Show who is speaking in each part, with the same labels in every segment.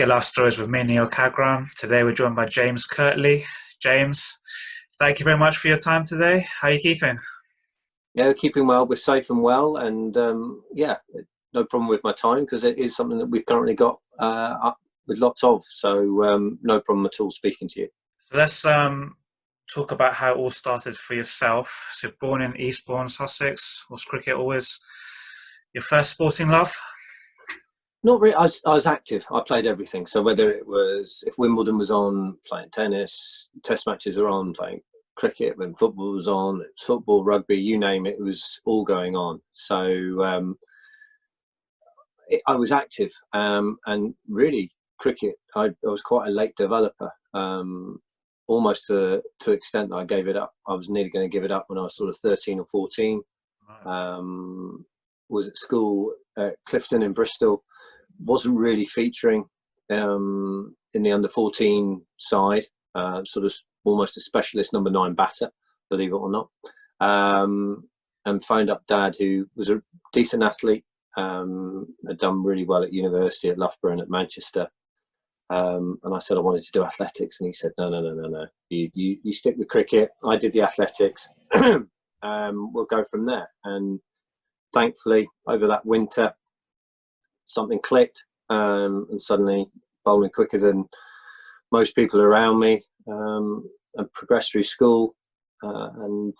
Speaker 1: Get Our Stories with me, Neel Khagram. Today we're joined by James Kirtley. James, thank you very much for your time today. How are you keeping?
Speaker 2: Yeah, keeping well. We're safe and well, and yeah, no problem with my time because it is something that we've currently got up with lots of. So no problem at all speaking to you.
Speaker 1: So let's talk about how it all started for yourself. So born in Eastbourne, Sussex. Was cricket always your first sporting love?
Speaker 2: Not really. I was active. I played everything. So whether it was if Wimbledon was on, playing tennis, Test matches were on, playing cricket. When football was on, it was football, rugby, you name it. It was all going on. So I was active, and really cricket. I was quite a late developer. Almost to extent that I gave it up. I was nearly going to give it up when I was sort of 13 or 14. Was at school at Clifton in Bristol. Wasn't really featuring in the under 14 side. Sort of almost a specialist number 9 batter, believe it or not. And phoned up Dad, who was a decent athlete. Had done really well at university at Loughborough and at Manchester. And I said I wanted to do athletics, and he said, no. You stick with cricket. I did the athletics. We'll go from there. And thankfully, over that winter, something clicked, and suddenly bowling quicker than most people around me, and progressed through school, and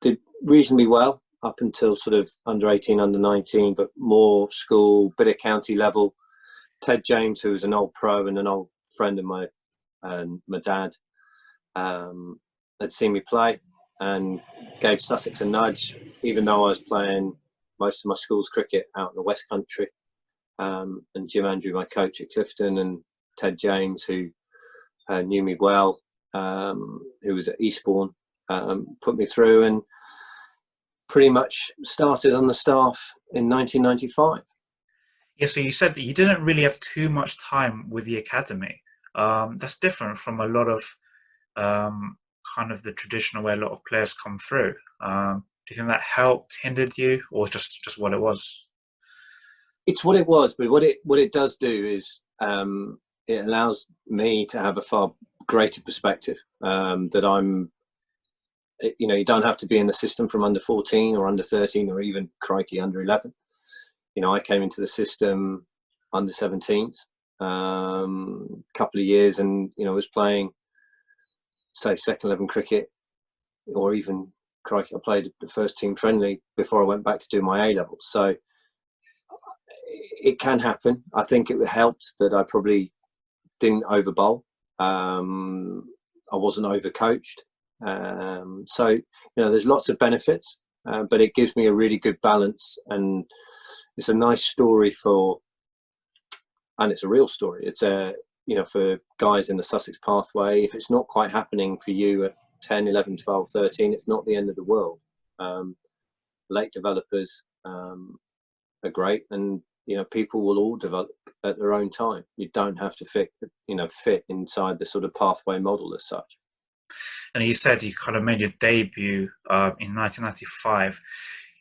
Speaker 2: did reasonably well up until sort of under 18, under 19, but more school, bit of county level. Ted James, who was an old pro and an old friend of my dad, had seen me play and gave Sussex a nudge, even though I was playing most of my school's cricket out in the West Country. And Jim Andrew, my coach at Clifton, and Ted James, who knew me well, who was at Eastbourne, put me through and pretty much started on the staff in 1995.
Speaker 1: Yeah, so you said that you didn't really have too much time with the academy. That's different from a lot of kind of the traditional way a lot of players come through. Do you think that helped, hindered you, or just what it was?
Speaker 2: It's what it was, but what it does do is it allows me to have a far greater perspective. That I'm, you don't have to be in the system from under 14 or under 13 or even crikey under 11. I came into the system under 17s, couple of years, and was playing, say, second 11 cricket, or even crikey, I played the first team friendly before I went back to do my A levels. So it can happen. I think it helped that I probably didn't over bowl. I wasn't overcoached. So there's lots of benefits, but it gives me a really good balance, and it's a nice story and it's a real story. It's for guys in the Sussex pathway. If it's not quite happening for you at 10, 11, 12, 13, it's not the end of the world. Late developers are great, and people will all develop at their own time. You don't have to fit inside the sort of pathway model as such.
Speaker 1: And you said you kind of made your debut in 1995.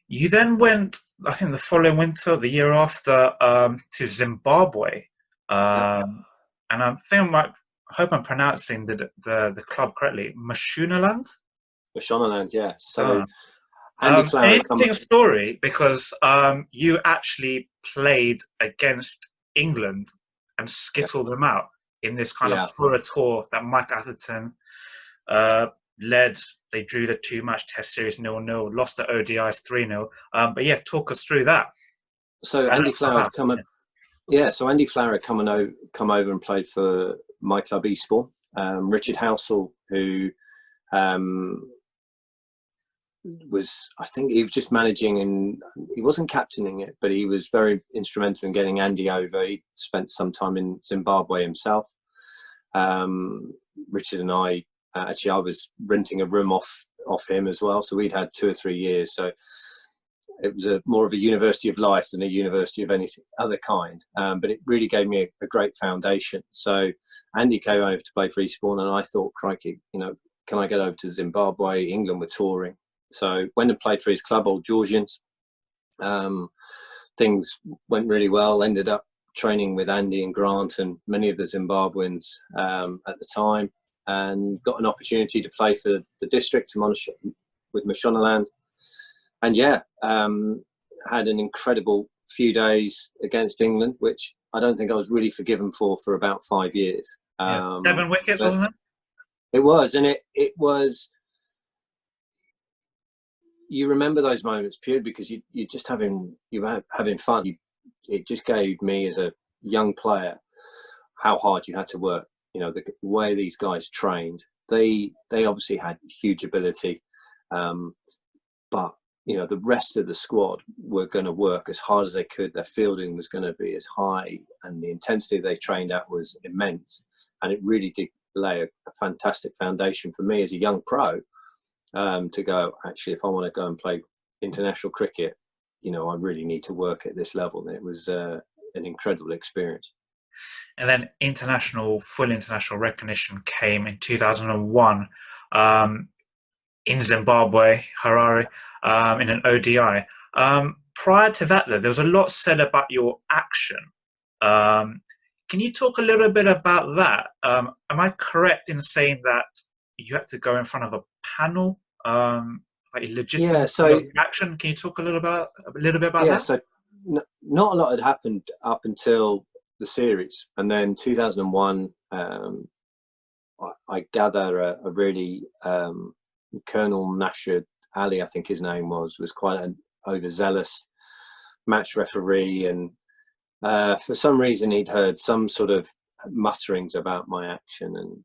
Speaker 1: You then went, I think, the following winter, the year after, to Zimbabwe. And I hope I'm pronouncing the club correctly. Mashonaland?
Speaker 2: Mashonaland, yeah. So Andy
Speaker 1: An
Speaker 2: Flower
Speaker 1: interesting story, because you actually played against England and skittled them out in this kind of Flora tour that Mike Atherton led. They drew the 2-match test series 0-0, lost the ODIs 3-0. But yeah, talk us through that.
Speaker 2: So Andy Flower had come so Andy Flower had come over and played for my club Eastbourne. Richard Housel, who I think he was just managing, and he wasn't captaining it, but he was very instrumental in getting Andy over. He spent some time in Zimbabwe himself. Richard and I, actually, I was renting a room off him as well, so we'd had 2 or 3 years. So it was more of a university of life than a university of any other kind. But it really gave me a great foundation. So Andy came over to play for Eastbourne, and I thought, crikey, can I get over to Zimbabwe? England were touring. So went and played for his club, Old Georgians. Things went really well. Ended up training with Andy and Grant and many of the Zimbabweans at the time, and got an opportunity to play for the district with Mashonaland. And had an incredible few days against England, which I don't think I was really forgiven for about 5 years.
Speaker 1: 7 wickets, wasn't it?
Speaker 2: It was, and it was. You remember those moments purely because you're just having fun. It just gave me as a young player how hard you had to work. You know, the way these guys trained. They obviously had huge ability, but you know, the rest of the squad were going to work as hard as they could. Their fielding was going to be as high, and the intensity they trained at was immense. And it really did lay a fantastic foundation for me as a young pro to go, actually, if I want to go and play international cricket, you know, I really need to work at this level. And it was an incredible experience.
Speaker 1: And then full international recognition came in 2001 in Zimbabwe, Harare, in an ODI. Prior to that, though, there was a lot said about your action. Can you talk a little bit about that? Am I correct in saying that you had to go in front of a panel, like legitimate action? Can you talk a little bit about that?
Speaker 2: Yeah, so not a lot had happened up until the series, and then 2001. I gather a really Colonel Nasher Ali, I think his name was quite an overzealous match referee, and for some reason he'd heard some sort of mutterings about my action, and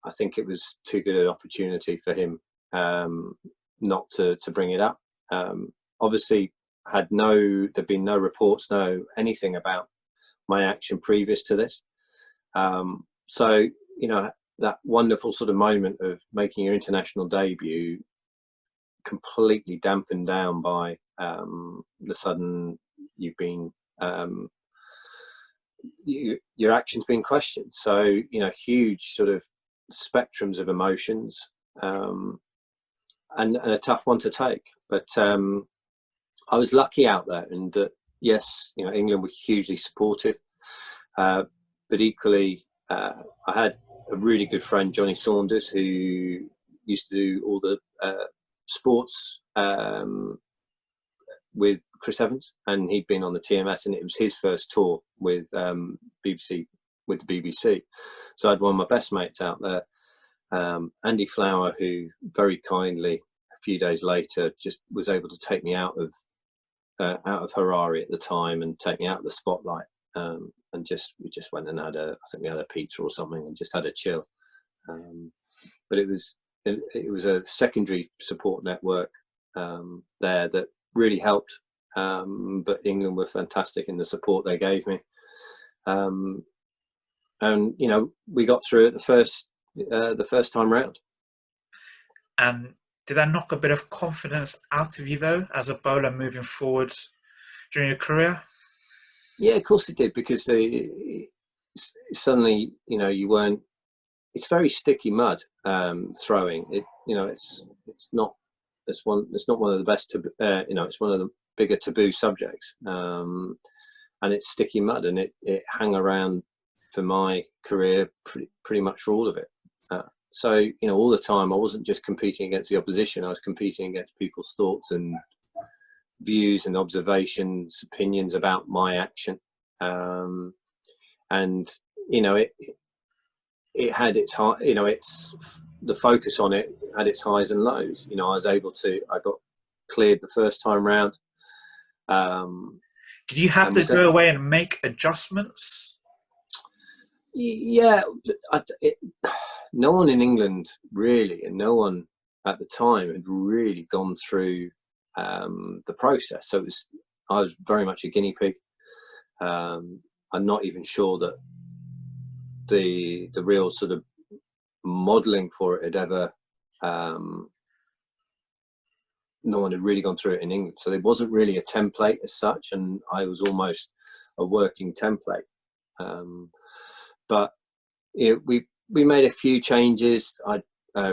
Speaker 2: I think it was too good an opportunity for him not to bring it up. Obviously, there'd been no reports, no anything about my action previous to this. So, you know, that wonderful sort of moment of making your international debut completely dampened down by the sudden you've been your actions being questioned. So, you know, huge sort of spectrums of emotions, and a tough one to take. But I was lucky out there, and that, yes, you know, England were hugely supportive, but equally I had a really good friend, Johnny Saunders, who used to do all the sports with Chris Evans, and he'd been on the TMS, and it was his first tour with the BBC. So I had one of my best mates out there, Andy Flower, who very kindly a few days later just was able to take me out of Harare at the time and take me out of the spotlight, and we just went and I think we had a pizza or something and just had a chill. But it was a secondary support network there that really helped. But England were fantastic in the support they gave me. And you know, we got through it the first time round.
Speaker 1: And did that knock a bit of confidence out of you, though, as a bowler moving forward during your career?
Speaker 2: Yeah, of course it did, because suddenly, you know, you weren't. It's very sticky mud throwing. It, you know, it's not one of the best. You know, it's one of the bigger taboo subjects, and it's sticky mud, and it hung around for my career pretty much for all of it. So, you know, all the time I wasn't just competing against the opposition, I was competing against people's thoughts and views and observations, opinions about my action. And, you know, it had its high, you know, the focus on it had its highs and lows. You know, I got cleared the first time round.
Speaker 1: Did you have to go away and make adjustments?
Speaker 2: Yeah, no one in England really, and no one at the time had really gone through the process. So I was very much a guinea pig. I'm not even sure that the real sort of modelling for it had ever. No one had really gone through it in England, so there wasn't really a template as such, and I was almost a working template. But you know, we made a few changes. I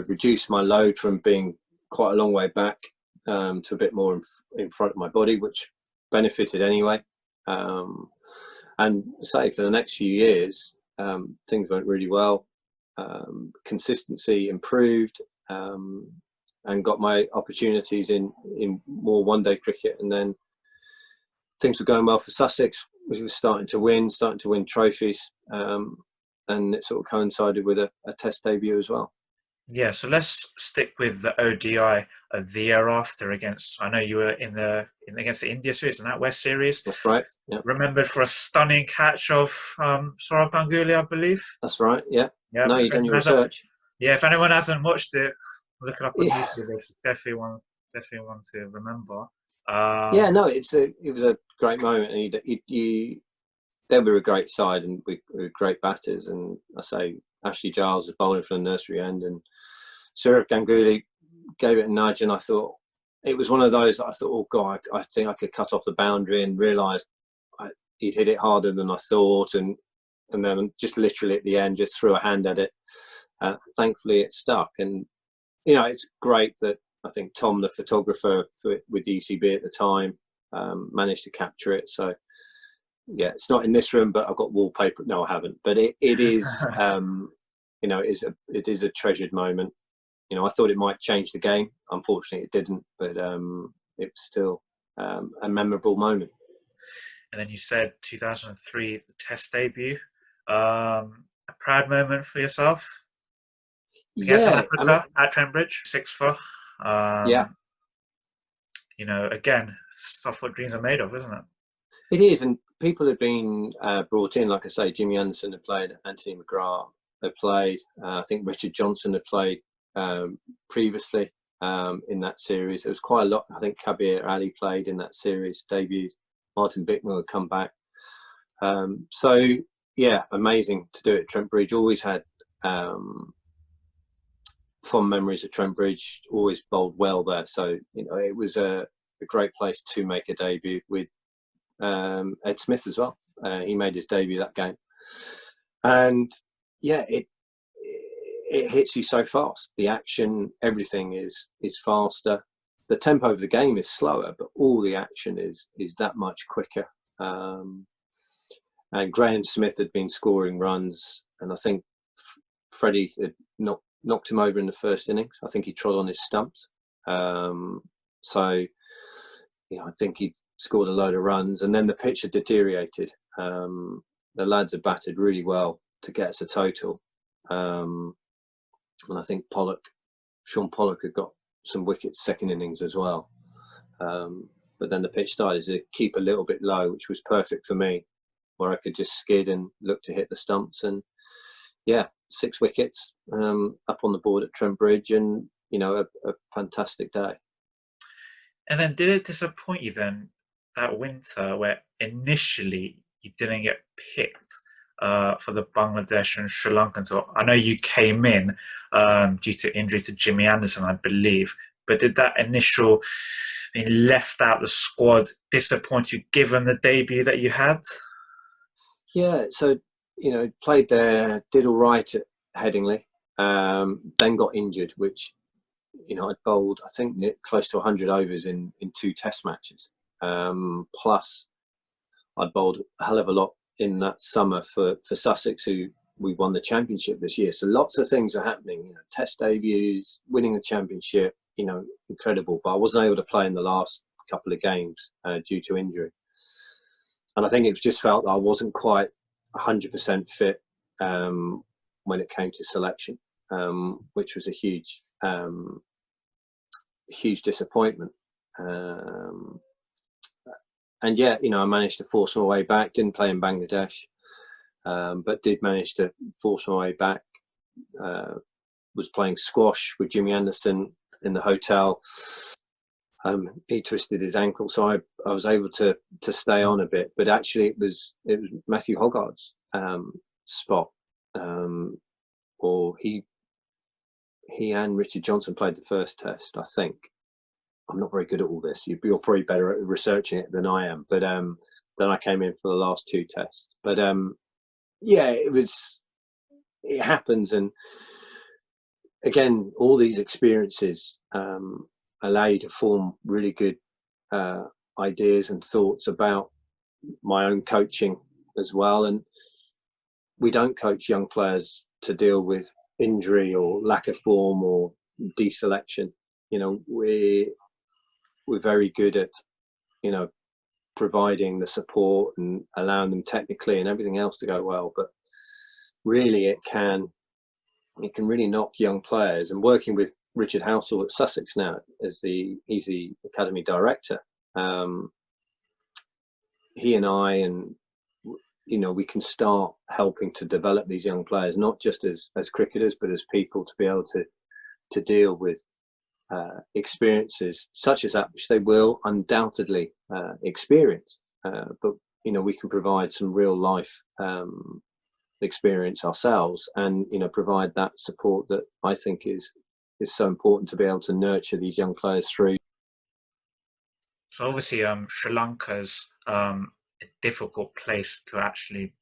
Speaker 2: reduced my load from being quite a long way back to a bit more in front of my body, which benefited anyway. And say for the next few years, things went really well. Consistency improved, and got my opportunities in more one-day cricket. And then things were going well for Sussex. We were starting to win trophies, and it sort of coincided with a Test debut as well.
Speaker 1: Yeah, so let's stick with the ODI of the year after against. I know you were against the India series and that West series.
Speaker 2: That's right. Yeah.
Speaker 1: Remembered for a stunning catch of Saurav Ganguly, I believe.
Speaker 2: That's right. Yeah.
Speaker 1: Yeah.
Speaker 2: No, you've done your research.
Speaker 1: Yeah. If anyone hasn't watched it, look it up on YouTube. It's definitely one to remember.
Speaker 2: Yeah. No, it was a great moment, and they were a great side, and we were great batters. And I say Ashley Giles was bowling for the nursery end, and Saurav Ganguly gave it a nudge, and I thought it was one of those that I thought, oh God, I think I could cut off the boundary, and realised he'd hit it harder than I thought, and then just literally at the end just threw a hand at it. Thankfully it stuck, and it's great that I think Tom, the photographer with the ECB at the time, managed to capture it. So yeah, it's not in this room, but I've got wallpaper. No, I haven't, but it is it is a treasured moment. I thought it might change the game. Unfortunately, it didn't, but it was still a memorable moment.
Speaker 1: And then you said 2003, the Test debut. A proud moment for yourself against South Africa at Trent Bridge, 6-4.
Speaker 2: Yeah.
Speaker 1: Again, stuff what dreams are made of, isn't it?
Speaker 2: It is, and people have been brought in. Like I say, Jimmy Anderson had played, Anthony McGrath had played. I think Richard Johnson had played previously in that series. There was quite a lot. I think Kabir Ali played in that series, debuted. Martin Bicknell had come back. So yeah, amazing to do it at Trent Bridge. Always had fond memories of Trent Bridge. Always bowled well there. So it was a great place to make a debut with Ed Smith as well. He made his debut that game, and yeah, it hits you so fast. The action, everything is faster. The tempo of the game is slower, but all the action is that much quicker. And Graham Smith had been scoring runs, and I think Freddie had knocked him over in the first innings. I think he trod on his stumps. So I think he scored a load of runs, and then the pitch had deteriorated. The lads had batted really well to get us a total, and I think Sean Pollock had got some wickets second innings as well, but then the pitch started to keep a little bit low, which was perfect for me, where I could just skid and look to hit the stumps. And yeah, 6 wickets up on the board at Trent Bridge, and a fantastic day.
Speaker 1: And then did it disappoint you then that winter, where initially you didn't get picked for the Bangladesh and Sri Lankan tour? I know you came in due to injury to Jimmy Anderson, I believe, but did that initial being left out the squad disappoint you given the debut that you had?
Speaker 2: Yeah, so played there, did all right at Headingley, then got injured, which I'd bowled I think close to 100 overs in 2 Test matches, plus I'd bowled a hell of a lot in that summer for Sussex, who we won the championship this year. So lots of things are happening, Test debuts, winning the championship, incredible. But I wasn't able to play in the last couple of games due to injury. And I think it just felt that I wasn't quite 100% fit when it came to selection, which was a huge disappointment. And yeah, I managed to force my way back. Didn't play in Bangladesh, but did manage to force my way back. Was playing squash with Jimmy Anderson in the hotel. He twisted his ankle, so I was able to stay on a bit. But actually, it was Matthew Hoggard's spot, or he and Richard Johnson played the first Test, I think. I'm not very good at all this. You're probably better at researching it than I am. But then I came in for the last 2 Tests. But yeah, it happens. And again, all these experiences allow you to form really good ideas and thoughts about my own coaching as well. And we don't coach young players to deal with injury or lack of form or deselection. You know, we're very good at, you know, providing the support and allowing them technically and everything else to go well. But really, it can really knock young players. And working with Richard Housel at Sussex now, he's the academy director. He and I, and you know, we can start helping to develop these young players, not just as cricketers, but as people, to be able to deal with experiences such as that, which they will undoubtedly experience. But you know, we can provide some real life experience ourselves, and you know, provide that support that I think is so important to be able to nurture these young players through.
Speaker 1: So obviously, Sri Lanka's a difficult place to actually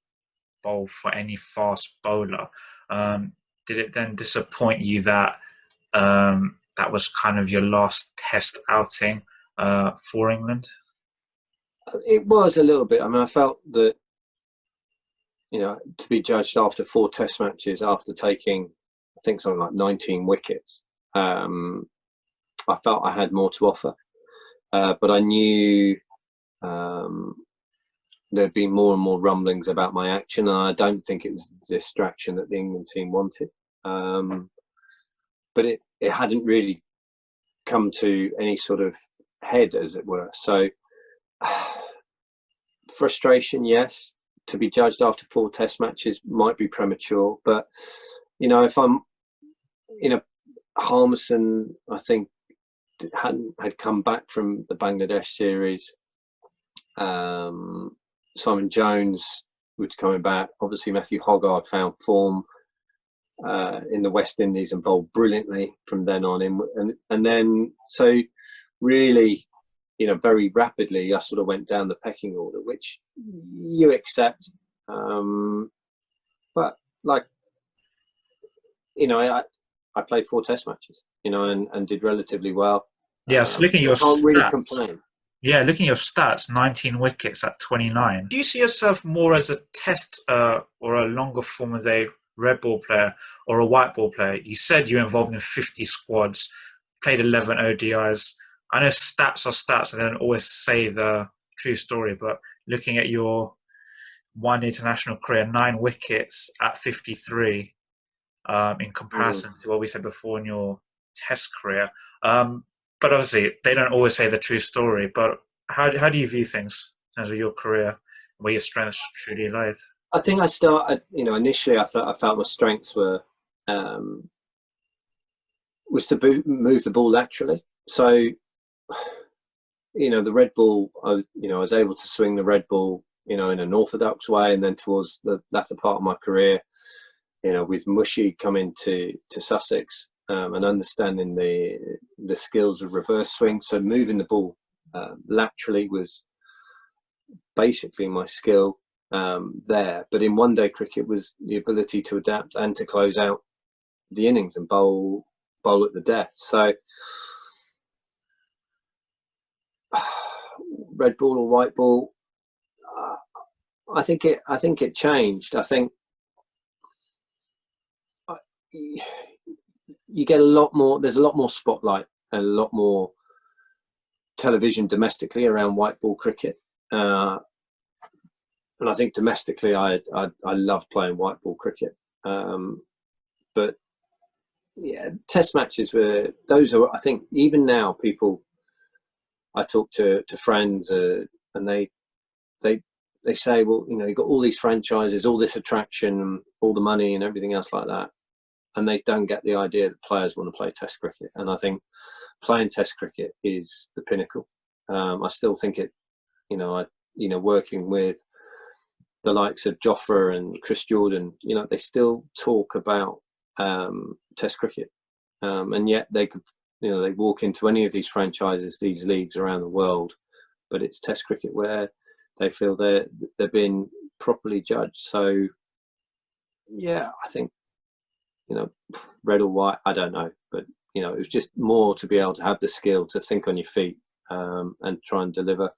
Speaker 1: bowl for any fast bowler. Did it then disappoint you that that was kind of your last test outing for England?
Speaker 2: It was a little bit. I mean, I felt that, you know, to be judged after 4 test matches, after taking, I think, something like 19 wickets, I felt I had more to offer. But I knew there'd be more and more rumblings about my action, and I don't think it was the distraction that the England team wanted. But it hadn't really come to any sort of head, as it were. So frustration, yes. To be judged after 4 test matches might be premature, but you know, if I'm, you know, Harmison, I think, had come back from the Bangladesh series. Simon Jones was coming back. Obviously, Matthew Hoggard found form in the West Indies and bowled brilliantly from then on in. And then, so really, you know, very rapidly, I sort of went down the pecking order, which you accept. But like, you know, I played 4 test matches, you know, and did relatively well.
Speaker 1: Yeah, so looking at your
Speaker 2: can't
Speaker 1: stats,
Speaker 2: really complain.
Speaker 1: Yeah, looking at your stats, 19 wickets at 29. Do you see yourself more as a test or a longer form as a red ball player or a white ball player? You said you're involved in 50 squads, played 11 ODIs. I know stats are stats and they don't always say the true story, but looking at your one international career, 9 wickets at 53, in comparison to what we said before in your test career. But obviously, they don't always say the true story. But how do you view things in terms of your career, where your strengths truly lied?
Speaker 2: I think I started, you know, initially I felt my strengths were was to move the ball laterally. So, you know, the red ball, I was able to swing the red ball, you know, in an orthodox way, and then towards the latter part of my career, you know, with Mushy coming to Sussex. And understanding the skills of reverse swing, so moving the ball laterally was basically my skill there. But in one-day cricket was the ability to adapt and to close out the innings and bowl at the death. So red ball or white ball, I think it changed. I think you get a lot more, there's a lot more spotlight and a lot more television domestically around white ball cricket. And I think domestically, I love playing white ball cricket. But yeah, test matches those are, I think, even now people, I talk to friends and they say, well, you know, you've got all these franchises, all this attraction, all the money and everything else like that. And they don't get the idea that players want to play test cricket. And I think playing test cricket is the pinnacle. I still think it, you know, working with the likes of Jofra and Chris Jordan, you know, they still talk about test cricket. And yet they could, you know, they walk into any of these franchises, these leagues around the world, but it's test cricket where they feel they're being properly judged. So, yeah, I think, you know, red or white, I don't know. But, you know, it was just more to be able to have the skill to think on your feet and try and deliver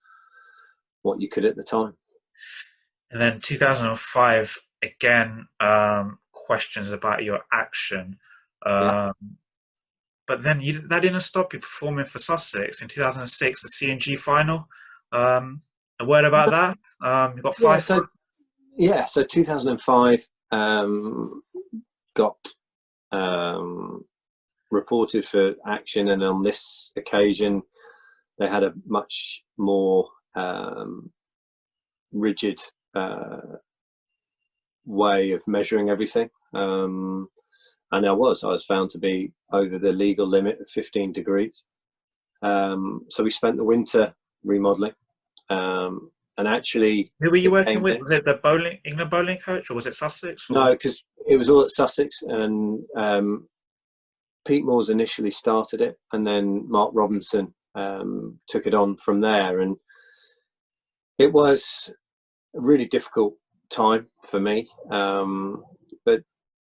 Speaker 2: what you could at the time.
Speaker 1: And then 2005, again, questions about your action.
Speaker 2: Yeah.
Speaker 1: But then that didn't stop you performing for Sussex in 2006, the C&G final. A word about that? You got
Speaker 2: Yeah.
Speaker 1: five.
Speaker 2: So 2005 got reported for action, and on this occasion they had a much more rigid way of measuring everything. And I was found to be over the legal limit of 15 degrees. So we spent the winter remodeling. And actually,
Speaker 1: Who were you working with? Was it the England bowling coach, or was it Sussex? Or?
Speaker 2: No, because it was all at Sussex, and Pete Moores initially started it, and then Mark Robinson took it on from there. And it was a really difficult time for me. But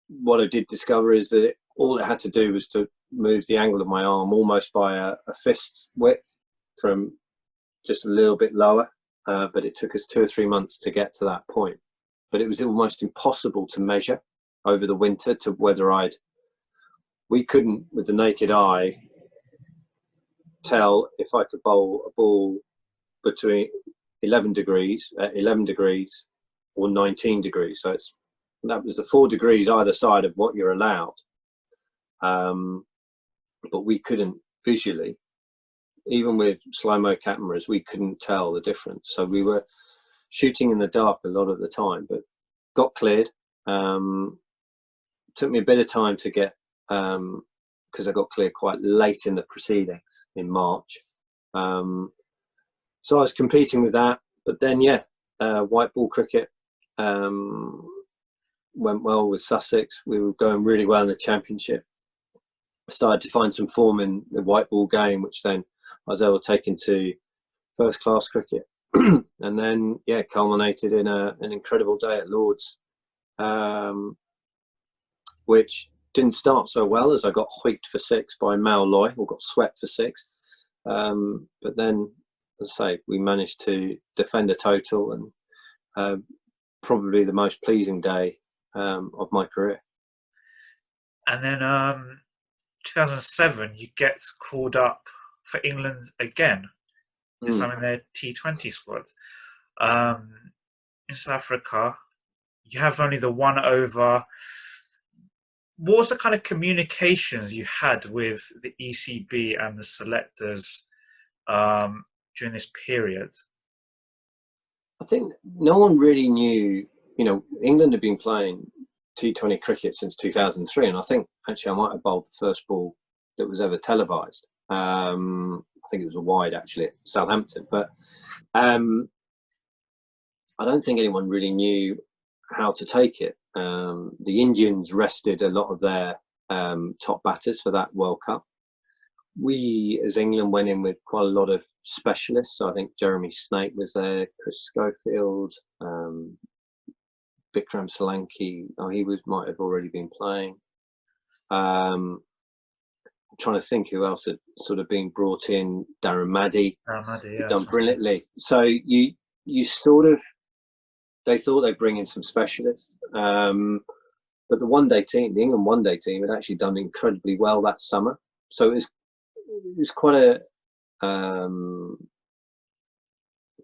Speaker 2: what I did discover is that all it had to do was to move the angle of my arm almost by a fist width from just a little bit lower. But it took us 2 or 3 months to get to that point. But it was almost impossible to measure over the winter to whether we couldn't, with the naked eye, tell if I could bowl a ball between 11 degrees or 19 degrees. So that was the 4 degrees either side of what you're allowed. But we couldn't visually, even with slow-mo cameras, we couldn't tell the difference. So we were shooting in the dark a lot of the time, but got cleared. Took me a bit of time to get, because I got cleared quite late in the proceedings in March. So I was competing with that, but then white ball cricket went well with Sussex. We were going really well in the championship. I started to find some form in the white ball game, which then I was able to take into first class cricket. And then culminated in an incredible day at Lord's, which didn't start so well, as I got hoiked for 6 by Mal Loy, or got swept for 6. But then, as I say, we managed to defend a total, and probably the most pleasing day of my career.
Speaker 1: And then 2007, you get called up for England again, this time in their T20 squad. In South Africa, you have only the 1 over. What was the kind of communications you had with the ECB and the selectors during this period?
Speaker 2: I think no one really knew. England had been playing T20 cricket since 2003, and I think actually I might have bowled the first ball that was ever televised. I think it was a wide actually at Southampton, but I don't think anyone really knew how to take it. The Indians rested a lot of their top batters for that World Cup. We, as England, went in with quite a lot of specialists. So I think Jeremy Snake was there, Chris Schofield, Vikram Solanki. He might have already been playing. I'm trying to think who else had sort of been brought in. Darren Maddy, done brilliantly. So you sort of, they thought they'd bring in some specialists, but the one-day team, the England one-day team, had actually done incredibly well that summer. So it was quite a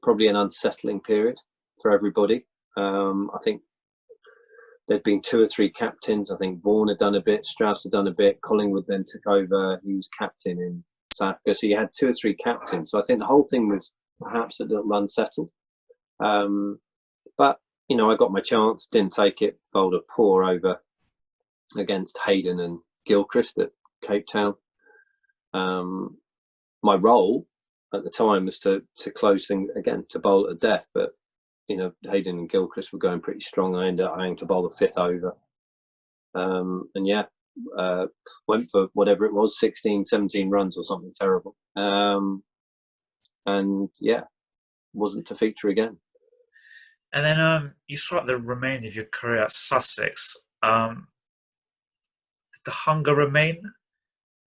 Speaker 2: probably an unsettling period for everybody. I think there'd been 2 or 3 captains. I think Vaughan had done a bit, Strauss had done a bit, Collingwood then took over. He was captain in South Africa, so you had 2 or 3 captains. So I think the whole thing was perhaps a little unsettled. But I got my chance, didn't take it, bowled a poor over against Hayden and Gilchrist at Cape Town. My role at the time was to close things again, to bowl at death, but Hayden and Gilchrist were going pretty strong. I ended up having to bowl the 5th over, and went for whatever it was, 16, 17 runs or something terrible, and wasn't to feature again.
Speaker 1: And then you saw the remainder of your career at Sussex. Did the hunger remain?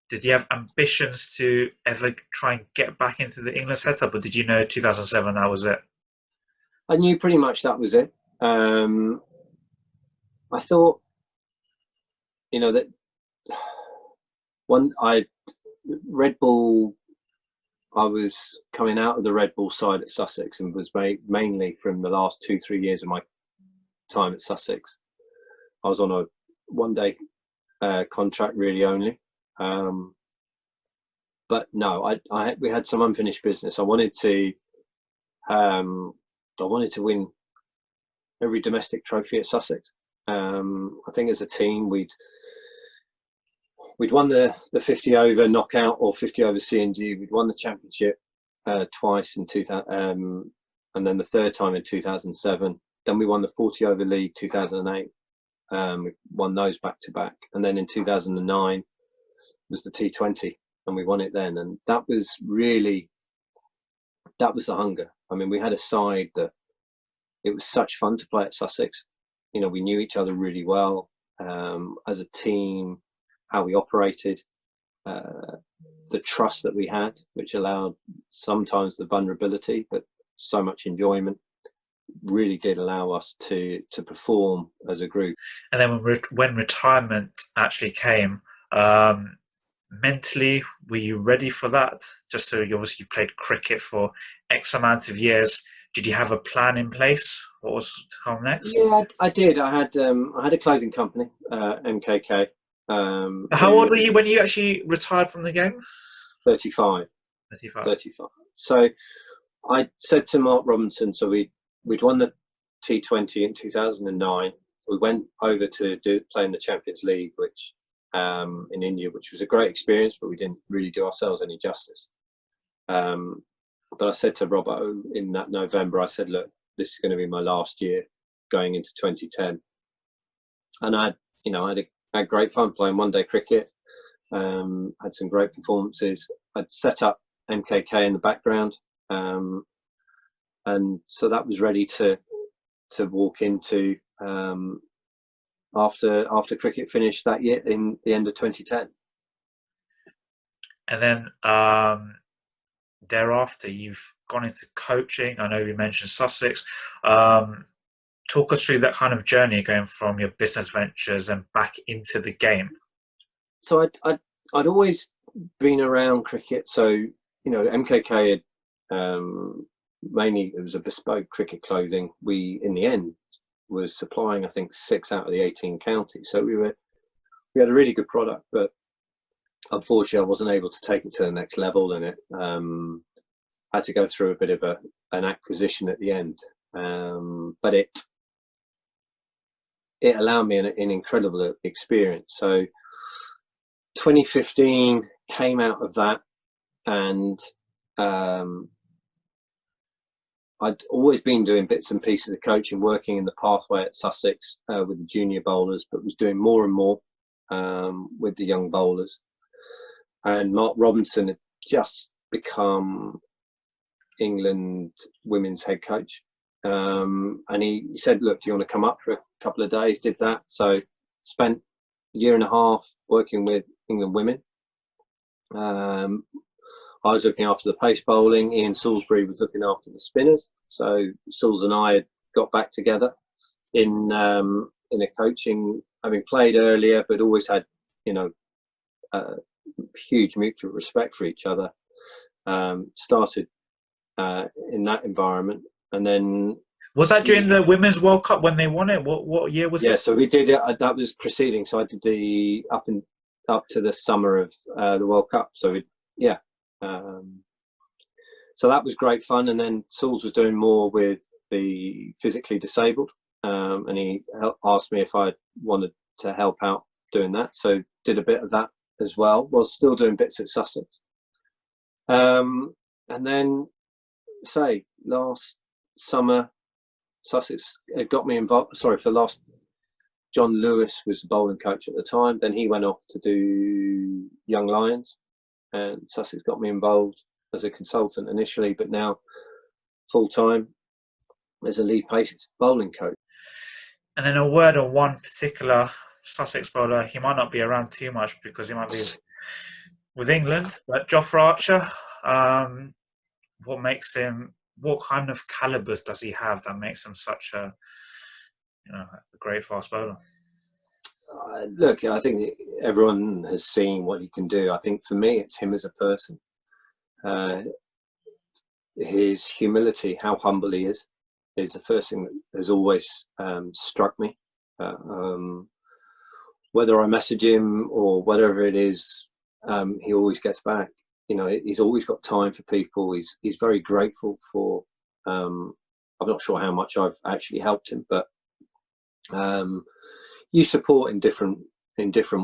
Speaker 1: Did you have ambitions to ever try and get back into the England setup, or did you know 2007 that was it?
Speaker 2: I knew pretty much that was it. I thought, that Red Bull, I was coming out of the Red Bull side at Sussex and was mainly from the last 2-3 years of my time at Sussex. I was on a one-day contract really only. But no, we had some unfinished business. I wanted to win every domestic trophy at Sussex. I think as a team we'd won the 50 over knockout or 50 over C&G. We'd won the championship twice in 2000, and then the third time in 2007. Then we won the 40 over league 2008. We won those back to back, and then in 2009 was the T20, and we won it then. And that was the hunger. I mean, we had a side that it was such fun to play at Sussex. We knew each other really well as a team, how we operated, the trust that we had, which allowed sometimes the vulnerability, but so much enjoyment, really did allow us to perform as a group.
Speaker 1: And then when retirement actually came, mentally, were you ready for that? Just so you obviously played cricket for X amount of years. Did you have a plan in place? What was to come next?
Speaker 2: Yeah, I did. I had a clothing company, MKK.
Speaker 1: How old were you when you actually retired from the game?
Speaker 2: 35. 35. So I said to Mark Robinson, so we'd won the T20 in 2009. We went over to play in the Champions League, which in India, which was a great experience, but we didn't really do ourselves any justice. But I said to Robbo in that November, I said, look, this is going to be my last year going into 2010. And I had great fun playing one-day cricket, had some great performances. I'd set up MKK in the background. And so that was ready to walk into after cricket finished that year in the end of 2010.
Speaker 1: And then thereafter, you've gone into coaching. I know you mentioned Sussex. Talk us through that kind of journey going from your business ventures and back into the game.
Speaker 2: So I'd always been around cricket. So, MKK had mainly, it was a bespoke cricket clothing. We, in the end, was supplying, I think, 6 out of the 18 counties. So we had a really good product, but unfortunately I wasn't able to take it to the next level, and it had to go through a bit of an acquisition at the end. But it allowed me an incredible experience. So 2015 came out of that, and I'd always been doing bits and pieces of coaching, working in the pathway at Sussex with the junior bowlers, but was doing more and more with the young bowlers. And Mark Robinson had just become England women's head coach. And he said, look, do you want to come up for a couple of days? Did that. So spent a year and a half working with England women. I was looking after the pace bowling. Ian Salisbury was looking after the spinners. So Sals and I had got back together in a coaching, having played earlier, but always had, huge mutual respect for each other. Started in that environment, and then
Speaker 1: was that during the Women's World Cup when they won it? What year was it?
Speaker 2: Yeah, so we did it. That was preceding. So I did the up to the summer of the World Cup. So so that was great fun. And then Sauls was doing more with the physically disabled, and he asked me if I wanted to help out doing that. So did a bit of that as well, while still doing bits at Sussex. And then, last summer, Sussex had got me involved. John Lewis was the bowling coach at the time. Then he went off to do Young Lions, and Sussex got me involved as a consultant initially, but now full time as a lead pace bowling coach.
Speaker 1: And then a word on one particular Sussex bowler. He might not be around too much because he might be with England, but Jofra Archer. What makes him what kind of calibers does he have that makes him such a, a great fast bowler?
Speaker 2: Look, I think everyone has seen what he can do. I think for me, it's him as a person. His humility, how humble he is the first thing that has always struck me. Whether I message him or whatever it is, he always gets back. He's always got time for people. He's very grateful for. I'm not sure how much I've actually helped him, but you support in different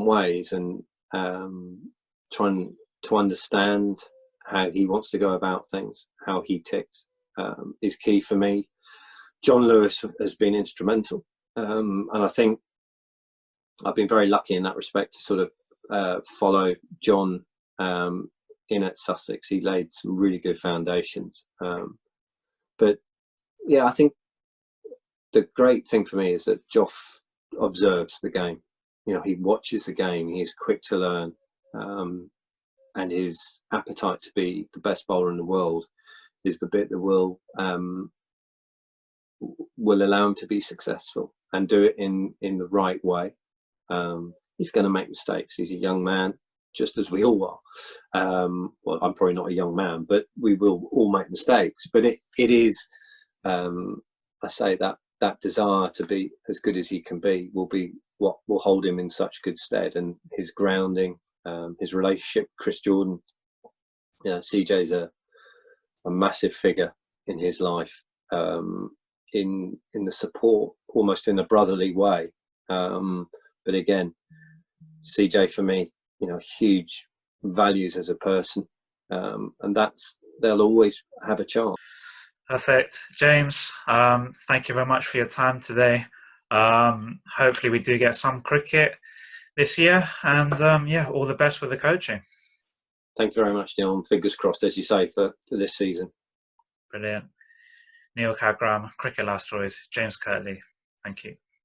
Speaker 2: ways, and trying to understand how he wants to go about things, how he ticks, is key for me. John Lewis has been instrumental, and I think I've been very lucky in that respect to sort of follow John in at Sussex. He laid some really good foundations. But yeah, I think the great thing for me is that Joff observes the game. He watches the game. He's quick to learn, and his appetite to be the best bowler in the world is the bit that will allow him to be successful and do it in the right way. He's going to make mistakes. He's a young man, just as we all are. Well, I'm probably not a young man, but we will all make mistakes. But it is, I say that desire to be as good as he can be will be what will hold him in such good stead. And his grounding, his relationship with Chris Jordan, CJ's a massive figure in his life, in the support, almost in a brotherly way. But again, CJ for me, huge values as a person, and they'll always have a chance.
Speaker 1: Perfect. James, thank you very much for your time today. Hopefully we do get some cricket this year, and all the best with the coaching.
Speaker 2: Thank you very much, Neil, and fingers crossed, as you say, for this season.
Speaker 1: Brilliant. Neel Khagram, Cricket Last Stories, James Kirtley. Thank you.